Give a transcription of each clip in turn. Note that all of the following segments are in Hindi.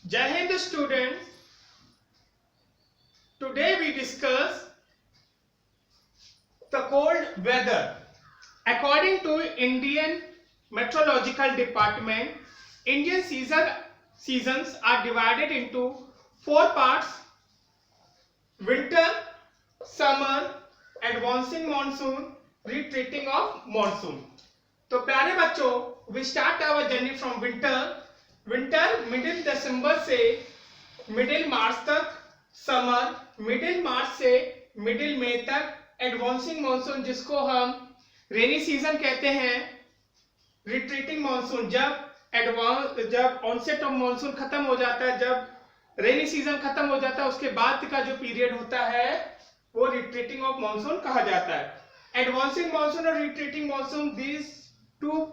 Jai Hind students, today we discuss the cold weather. According to Indian Meteorological Department, Indian seasons are divided into four parts: winter, summer, advancing monsoon, retreating of monsoon. तो प्यारे बच्चों, we start our journey from winter middle December से मिडिल मार्च तक, समर मिडिल मार्च से मिडिल मई तक, एडवांसिंग मानसून जिसको हम रेनी सीजन कहते हैं, रिट्रीटिंग मानसून जब ऑनसेट ऑफ मानसून खत्म हो जाता है, जब रेनी सीजन खत्म हो जाता है उसके बाद का जो पीरियड होता है वो रिट्रीटिंग ऑफ मानसून कहा जाता है। एडवांसिंग मानसून और retreating monsoon, these two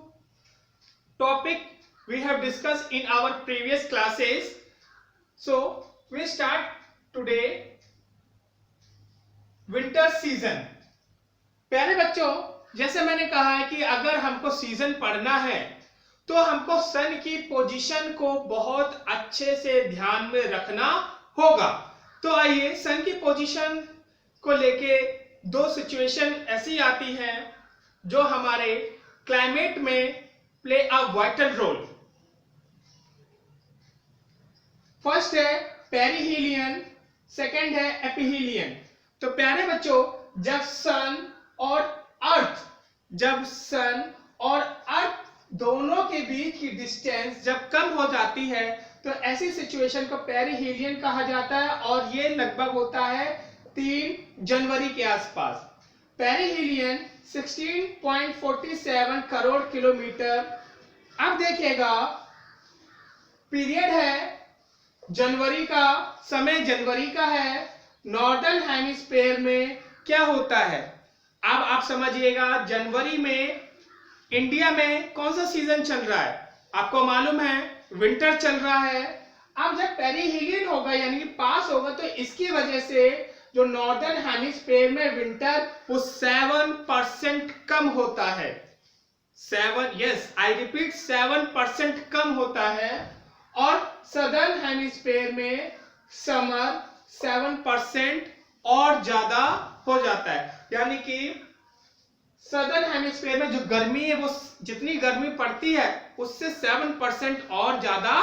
topic we have discussed in our previous classes. So we start today winter season. प्यारे बच्चों, जैसे मैंने कहा है कि अगर हमको सीजन पढ़ना है तो हमको सन की पोजीशन को बहुत अच्छे से ध्यान में रखना होगा। तो आइए, सन की पोजीशन को लेके दो सिचुएशन ऐसी आती हैं जो हमारे क्लाइमेट में play a vital role. First है पेरिहीलियन, सेकंड है एपिहीलियन। तो प्यारे बच्चों, जब सन और अर्थ दोनों के बीच की डिस्टेंस जब कम हो जाती है तो ऐसी सिचुएशन को पेरिहीलियन कहा जाता है, और ये लगभग होता है 3 जनवरी के आसपास। Perihelion 16.47 crore kilometre. अब देखिएगा, पीरियड है जनवरी का, समय जनवरी का है। नॉर्दर्न हेमिस्फीयर में क्या होता है, अब आप समझिएगा, जनवरी में इंडिया में कौन सा सीजन चल रहा है? आपको मालूम है विंटर चल रहा है। अब जब पेरिहीलियन होगा यानी कि पास होगा तो इसकी वजह से जो नॉर्दर्न हेमिस्फीयर में विंटर वो 7% कम होता है। 7% कम होता है, और सदर्न हेमिस्फीयर में समर 7% और ज्यादा हो जाता है। यानी कि सदर्न हेमिस्फीयर में जो गर्मी है वो जितनी गर्मी पड़ती है उससे 7% और ज्यादा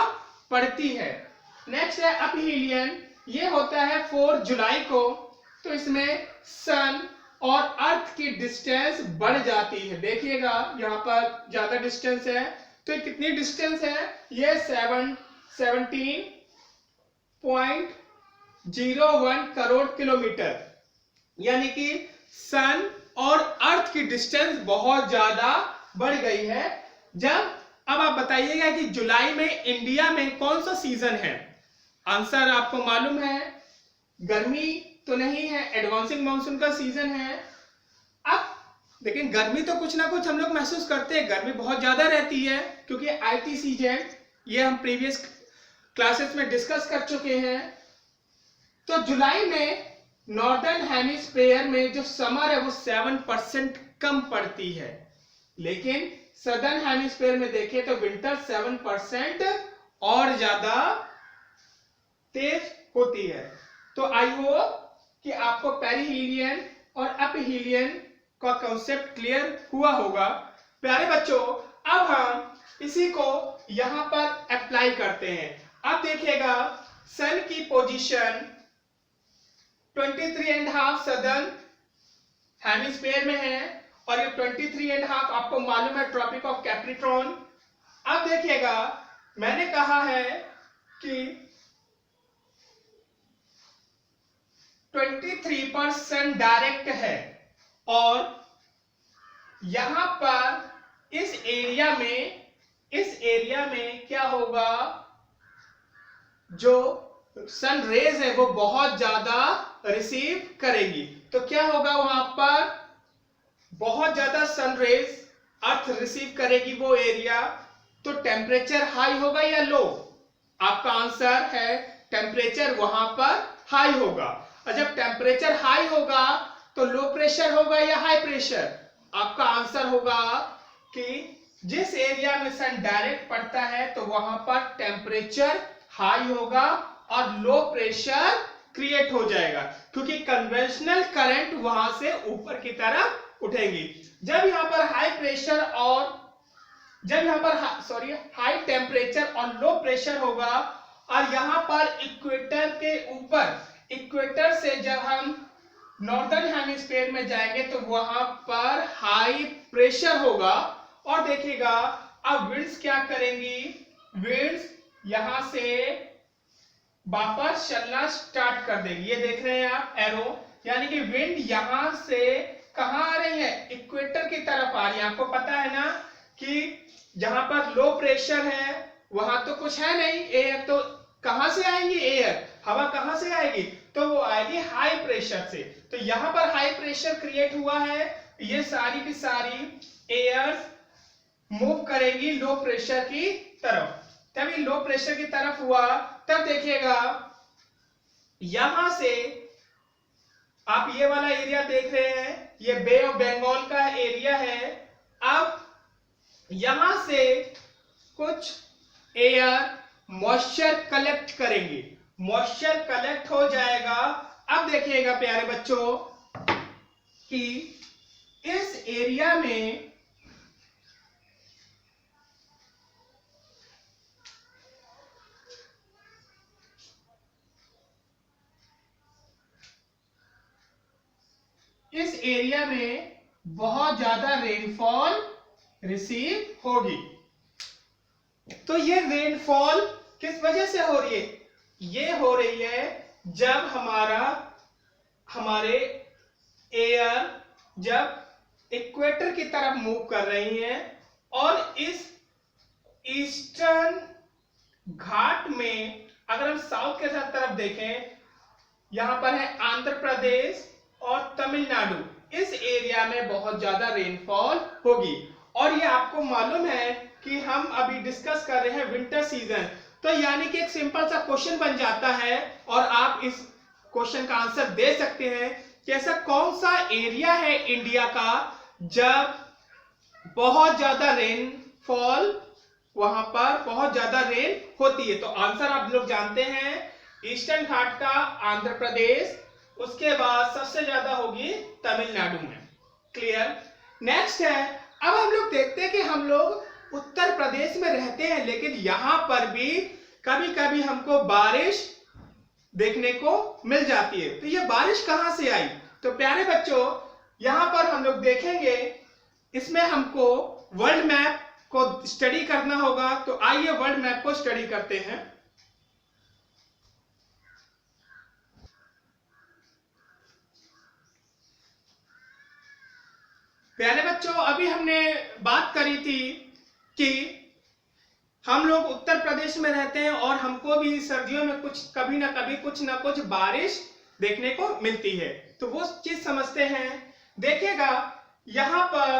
पड़ती है। नेक्स्ट है अपहीलियन, ये होता है 4 जुलाई को। तो इसमें सन और अर्थ की डिस्टेंस बढ़ जाती है। देखिएगा यहाँ पर ज्यादा डिस्टेंस है, तो ये कितनी डिस्टेंस है? ये 17.01 करोड़ किलोमीटर। यानी कि सन और अर्थ की डिस्टेंस बहुत ज्यादा बढ़ गई है। अब आप बताइएगा कि जुलाई में इंडिया में कौन सा सीजन है? आंसर आपको मालूम है, गर्मी तो नहीं है, एडवांसिंग मानसून का सीजन है। अब लेकिन गर्मी तो कुछ ना कुछ हम लोग महसूस करते हैं, गर्मी बहुत ज्यादा रहती है क्योंकि ITCZ ये हम प्रीवियस क्लासेस में डिस्कस कर चुके हैं। तो जुलाई में नॉर्दर्न हेमिस्फीयर में जो समर है वो 7% कम पड़ती है, लेकिन सदर्न हेमिस्फीयर में देखें तो विंटर 7% और ज्यादा तेज होती है। तो आई होप कि आपको पेरिहीलियन और अपहीलियन का कॉन्सेप्ट क्लियर हुआ होगा। प्यारे बच्चों, अब हम इसी को यहां पर अप्लाई करते हैं। अब देखिएगा, सन की पोजीशन 23.5 सदर्न हेमिस्फीयर में है, और ये 23.5 आपको मालूम है ट्रॉपिक ऑफ कैप्रिकॉर्न। अब देखिएगा, मैंने कहा है कि 23% डायरेक्ट है, और यहां पर इस एरिया में क्या होगा, जो सन रेज है वो बहुत ज्यादा रिसीव करेगी। तो क्या होगा, वहां पर बहुत ज्यादा सन रेज अर्थ रिसीव करेगी वो एरिया। तो टेम्परेचर हाई होगा या लो? आपका आंसर है टेम्परेचर वहां पर हाई होगा। और जब टेम्परेचर हाई होगा तो लो प्रेशर होगा या हाई प्रेशर? आपका आंसर होगा कि जिस एरिया में सन डायरेक्ट पड़ता है तो वहां पर टेम्परेचर हाई होगा और लो प्रेशर क्रिएट हो जाएगा, क्योंकि कन्वेंशनल करंट वहां से ऊपर की तरफ उठेंगी। जब यहाँ पर हाई प्रेशर और जब यहाँ पर हाई टेम्परेचर और लो प्रेशर होगा, और यहाँ पर इक्वेटर के ऊपर, इक्वेटर से जब हम नॉर्दर्न हेमिस्फीयर में जाएंगे तो वहां पर हाई प्रेशर होगा, और देखिएगा अब विंड्स क्या करेंगी, विंड्स यहां से वापस चलना स्टार्ट कर देगी। ये देख रहे हैं आप एरो, यानी कि विंड यहां से कहां आ रही है, इक्वेटर की तरफ आ रही है। आपको पता है ना कि जहां पर लो प्रेशर है वहां तो कुछ है नहीं, एयर तो कहां से आएंगी, एयर हवा कहां से आएगी, तो वो आएगी हाई प्रेशर से। तो यहां पर हाई प्रेशर क्रिएट हुआ है, ये सारी की सारी एयर्स मूव करेंगी लो प्रेशर की तरफ। तभी लो प्रेशर की तरफ हुआ, तब देखिएगा यहां से आप ये वाला एरिया देख रहे हैं, ये बे ऑफ बंगाल का एरिया है। अब यहां से कुछ एयर मॉइस्चर कलेक्ट करेंगे, मॉइस्चर कलेक्ट हो जाएगा। अब देखिएगा प्यारे बच्चों कि इस एरिया में बहुत ज्यादा रेनफॉल रिसीव होगी। तो ये रेनफॉल किस वजह से हो रही है, ये हो रही है जब हमारे एयर जब इक्वेटर की तरफ मूव कर रही है, और इस ईस्टर्न घाट में अगर हम साउथ के तरफ देखें, यहां पर है आंध्र प्रदेश और तमिलनाडु, इस एरिया में बहुत ज्यादा रेनफॉल होगी। और ये आपको मालूम है कि हम अभी डिस्कस कर रहे हैं विंटर सीजन, तो यानी कि एक सिंपल सा क्वेश्चन बन जाता है और आप इस क्वेश्चन का आंसर दे सकते हैं कि ऐसा कौन सा एरिया है इंडिया का जब बहुत ज्यादा रेनफॉल, वहां पर बहुत ज्यादा रेन होती है। तो आंसर आप लोग जानते हैं, ईस्टर्न घाट का आंध्र प्रदेश, उसके बाद सबसे ज्यादा होगी तमिलनाडु में। क्लियर। नेक्स्ट है, अब हम लोग देखते हैं कि हम लोग उत्तर प्रदेश में रहते हैं, लेकिन यहां पर भी कभी कभी हमको बारिश देखने को मिल जाती है। तो ये बारिश कहां से आई, तो प्यारे बच्चों यहां पर हम लोग देखेंगे, इसमें हमको वर्ल्ड मैप को स्टडी करना होगा। तो आइए वर्ल्ड मैप को स्टडी करते हैं। प्यारे बच्चों अभी हमने बात करी थी कि हम लोग उत्तर प्रदेश में रहते हैं और हमको भी सर्दियों में कभी ना कभी कुछ ना कुछ बारिश देखने को मिलती है। तो वो चीज समझते हैं। देखिएगा यहां पर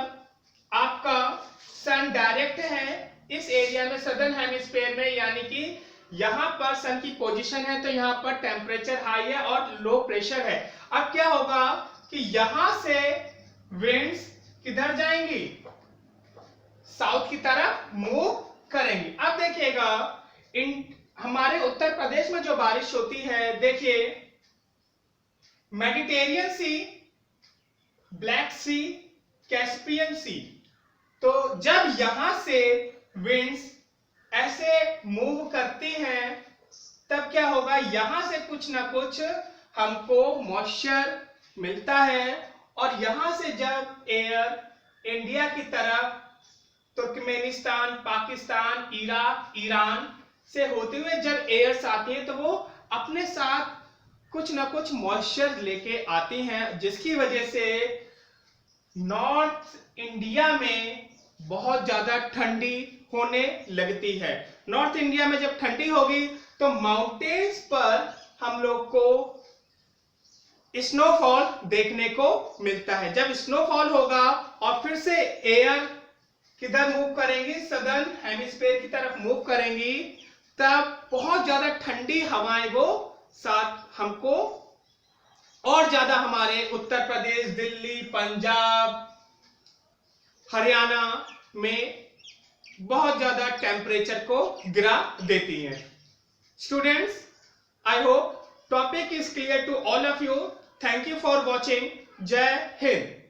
आपका सन डायरेक्ट है इस एरिया में, सदर्न हेमिस्फीयर में, यानी कि यहां पर सन की पोजीशन है, तो यहां पर टेम्परेचर हाई है और लो प्रेशर है। अब क्या होगा कि यहां से विंड्स किधर जाएंगी, साउथ की तरफ मूव करेंगी। अब देखिएगा हमारे उत्तर प्रदेश में जो बारिश होती है, देखिए मेडिटेरियन सी, ब्लैक सी, कैस्पियन सी। तो जब यहां से विंड्स ऐसे मूव करती हैं, तब क्या होगा, यहां से कुछ ना कुछ हमको मॉइस्चर मिलता है, और यहां से जब एयर इंडिया की तरफ तुर्कमेनिस्तान, पाकिस्तान, इराक, ईरान से होते हुए जब एयर्स आती हैं, तो वो अपने साथ कुछ ना कुछ मॉइस्चर लेके आती हैं, जिसकी वजह से नॉर्थ इंडिया में बहुत ज्यादा ठंडी होने लगती है। नॉर्थ इंडिया में जब ठंडी होगी तो माउंटेन्स पर हम लोग को स्नोफॉल देखने को मिलता है। जब स्नोफॉल होगा और फिर से एयर किधर मूव करेंगी, सदर्न हेमिस्फीयर की तरफ मूव करेंगी, तब बहुत ज्यादा ठंडी हवाएं वो साथ हमको और ज्यादा हमारे उत्तर प्रदेश, दिल्ली, पंजाब, हरियाणा में बहुत ज्यादा टेम्परेचर को गिरा देती हैं। Students, I hope topic is clear to all of you. Thank you for watching. Jai Hind.